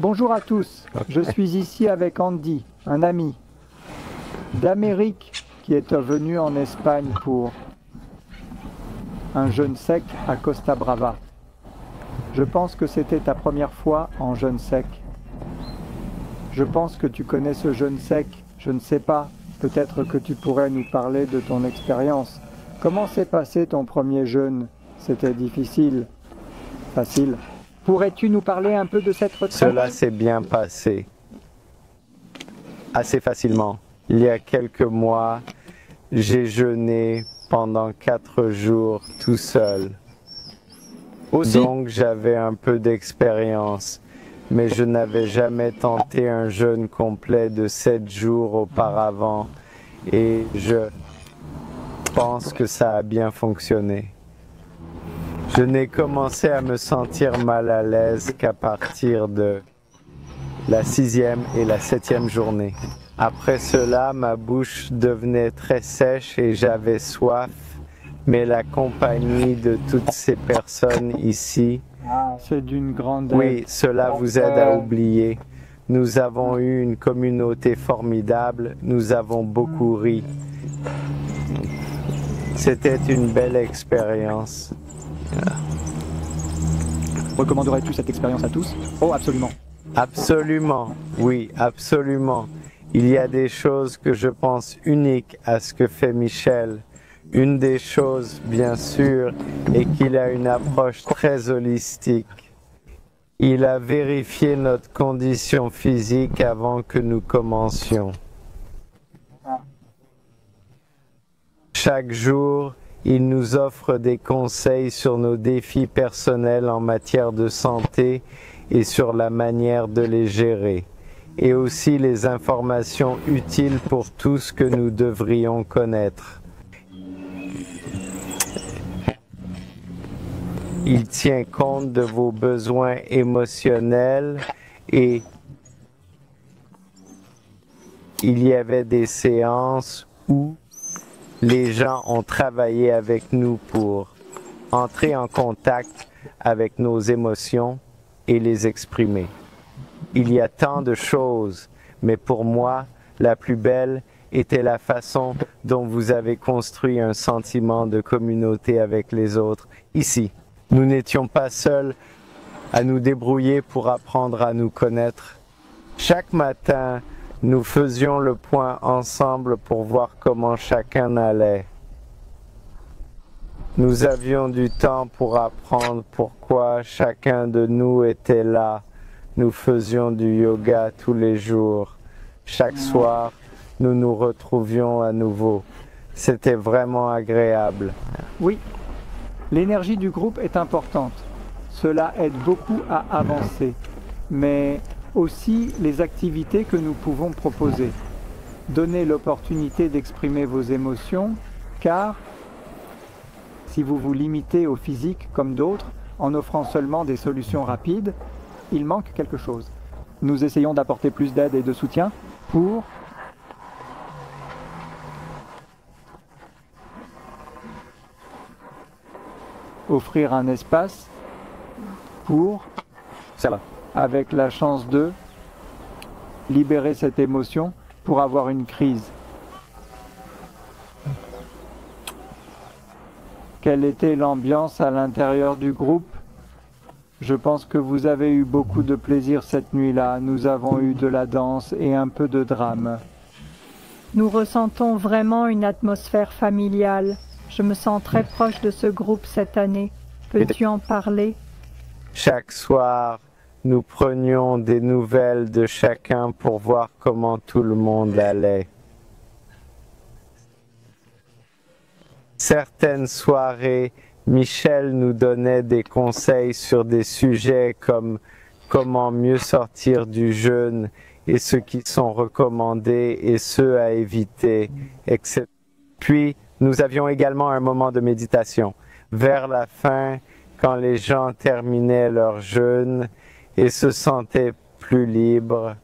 Bonjour à tous, je suis ici avec Andy, un ami, d'Amérique qui est venu en Espagne pour un jeûne sec à Costa Brava. Je pense que c'était ta première fois en jeûne sec. Je pense que tu connais ce jeûne sec, je ne sais pas, peut-être que tu pourrais nous parler de ton expérience. Comment s'est passé ton premier jeûne? C'était difficile? Facile? Pourrais-tu nous parler un peu de cette retraite? Cela s'est bien passé, assez facilement. Il y a quelques mois, j'ai jeûné pendant 4 jours tout seul. Donc j'avais un peu d'expérience, mais je n'avais jamais tenté un jeûne complet de 7 jours auparavant et je pense que ça a bien fonctionné. Je n'ai commencé à me sentir mal à l'aise qu'à partir de la 6e et la 7e journée. Après cela, ma bouche devenait très sèche et j'avais soif, mais la compagnie de toutes ces personnes ici, c'est d'une grande aide. Oui, cela vous aide à oublier. Nous avons eu une communauté formidable, nous avons beaucoup ri. C'était une belle expérience. Recommanderais-tu cette expérience à tous? Oh, absolument. Absolument, oui, absolument. Il y a des choses que je pense uniques à ce que fait Michel. Une des choses, bien sûr, est qu'il a une approche très holistique. Il a vérifié notre condition physique avant que nous commencions. Chaque jour, il nous offre des conseils sur nos défis personnels en matière de santé et sur la manière de les gérer, et aussi les informations utiles pour tout ce que nous devrions connaître. Il tient compte de vos besoins émotionnels et il y avait des séances où les gens ont travaillé avec nous pour entrer en contact avec nos émotions et les exprimer. Il y a tant de choses, mais pour moi, la plus belle était la façon dont vous avez construit un sentiment de communauté avec les autres ici. Nous n'étions pas seuls à nous débrouiller pour apprendre à nous connaître. Chaque matin, nous faisions le point ensemble pour voir comment chacun allait. Nous avions du temps pour apprendre pourquoi chacun de nous était là. Nous faisions du yoga tous les jours. Chaque soir, nous nous retrouvions à nouveau. C'était vraiment agréable. Oui, l'énergie du groupe est importante. Cela aide beaucoup à avancer. Mais aussi les activités que nous pouvons proposer. Donner l'opportunité d'exprimer vos émotions, car si vous vous limitez au physique comme d'autres, en offrant seulement des solutions rapides, il manque quelque chose. Nous essayons d'apporter plus d'aide et de soutien pour offrir un espace pour, avec la chance de libérer cette émotion pour avoir une crise. Quelle était l'ambiance à l'intérieur du groupe? Je pense que vous avez eu beaucoup de plaisir cette nuit-là. Nous avons eu de la danse et un peu de drame. Nous ressentons vraiment une atmosphère familiale. Je me sens très proche de ce groupe cette année. Peux-tu en parler? Chaque soir, nous prenions des nouvelles de chacun pour voir comment tout le monde allait. Certaines soirées, Michel nous donnait des conseils sur des sujets comme comment mieux sortir du jeûne et ceux qui sont recommandés et ceux à éviter, etc. Puis, nous avions également un moment de méditation. Vers la fin, quand les gens terminaient leur jeûne et se sentaient plus libres,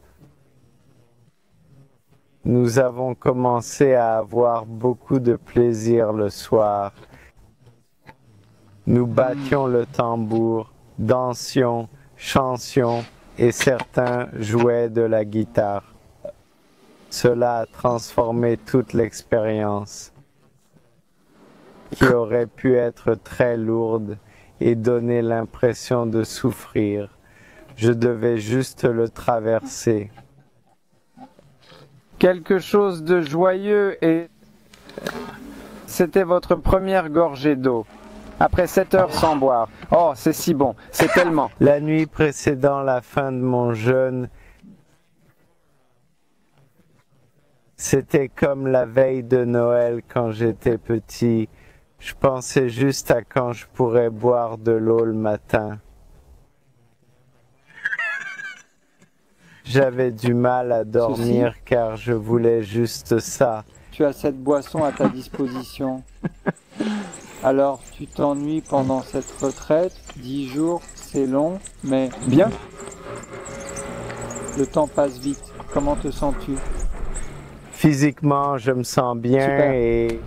nous avons commencé à avoir beaucoup de plaisir le soir. Nous battions le tambour, dansions, chantions et certains jouaient de la guitare. Cela a transformé toute l'expérience, qui aurait pu être très lourde et donner l'impression de souffrir. Je devais juste le traverser. Quelque chose de joyeux et... C'était votre première gorgée d'eau. Après 7 heures sans boire. Oh, c'est si bon, c'est tellement. La nuit précédant la fin de mon jeûne, c'était comme la veille de Noël quand j'étais petit. Je pensais juste à quand je pourrais boire de l'eau le matin. J'avais du mal à dormir car je voulais juste ça. Tu as cette boisson à ta disposition. Alors, tu t'ennuies pendant cette retraite, 10 jours, c'est long, mais Bien. le temps passe vite. Comment te sens-tu? Physiquement, je me sens bien Super. et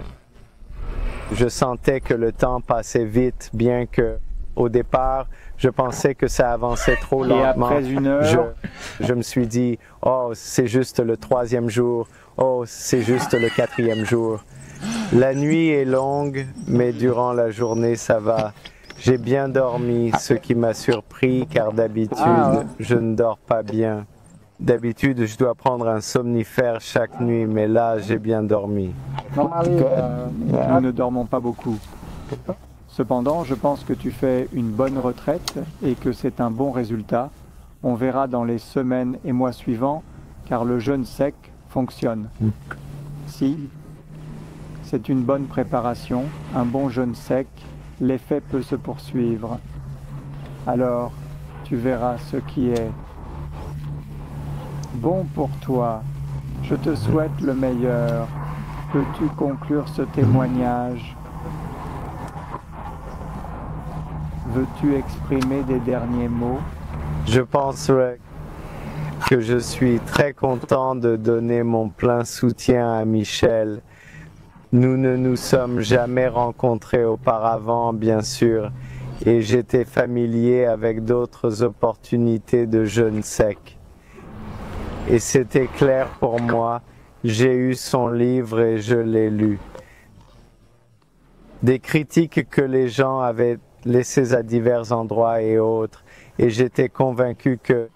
je sentais que le temps passait vite, bien que au départ, je pensais que ça avançait trop Et lentement. après une heure, Je me suis dit, oh, c'est juste le 3e jour, oh, c'est juste le 4e jour. La nuit est longue, mais durant la journée, ça va. J'ai bien dormi, ce qui m'a surpris, car d'habitude, je ne dors pas bien. D'habitude, je dois prendre un somnifère chaque nuit, mais là, j'ai bien dormi. nous ne dormons pas beaucoup. Cependant, je pense que tu fais une bonne retraite et que c'est un bon résultat. On verra dans les semaines et mois suivants, car le jeûne sec fonctionne. Si c'est une bonne préparation, un bon jeûne sec, l'effet peut se poursuivre. Alors, tu verras ce qui est bon pour toi. Je te souhaite le meilleur. Peux-tu conclure ce témoignage? Veux-tu exprimer des derniers mots? Je pense que je suis très content de donner mon plein soutien à Michel. Nous ne nous sommes jamais rencontrés auparavant, bien sûr, et j'étais familier avec d'autres opportunités de jeûne sec. Et c'était clair pour moi, j'ai eu son livre et je l'ai lu. Des critiques que les gens avaient laissées à divers endroits et autres, et j'étais convaincu que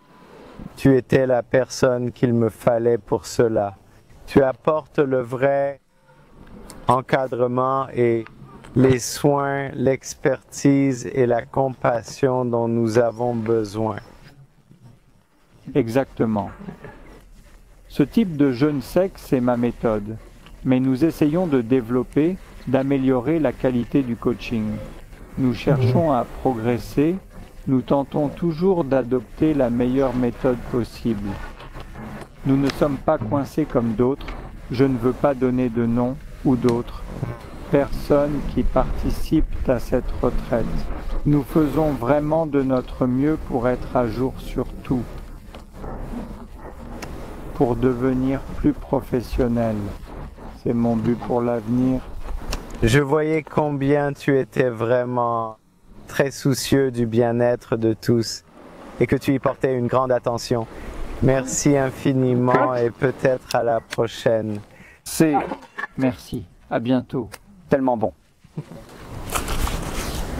tu étais la personne qu'il me fallait pour cela. Tu apportes le vrai encadrement et les soins, l'expertise et la compassion dont nous avons besoin. Exactement. Ce type de jeûne sec, c'est ma méthode. Mais nous essayons de développer, d'améliorer la qualité du coaching. Nous cherchons à progresser, nous tentons toujours d'adopter la meilleure méthode possible. Nous ne sommes pas coincés comme d'autres, je ne veux pas donner de nom ou d'autres personnes qui participent à cette retraite. Nous faisons vraiment de notre mieux pour être à jour sur tout, pour devenir plus professionnel. C'est mon but pour l'avenir. Je voyais combien tu étais vraiment très soucieux du bien-être de tous et que tu y portais une grande attention. Merci infiniment et peut-être à la prochaine. Merci. À bientôt. Tellement bon.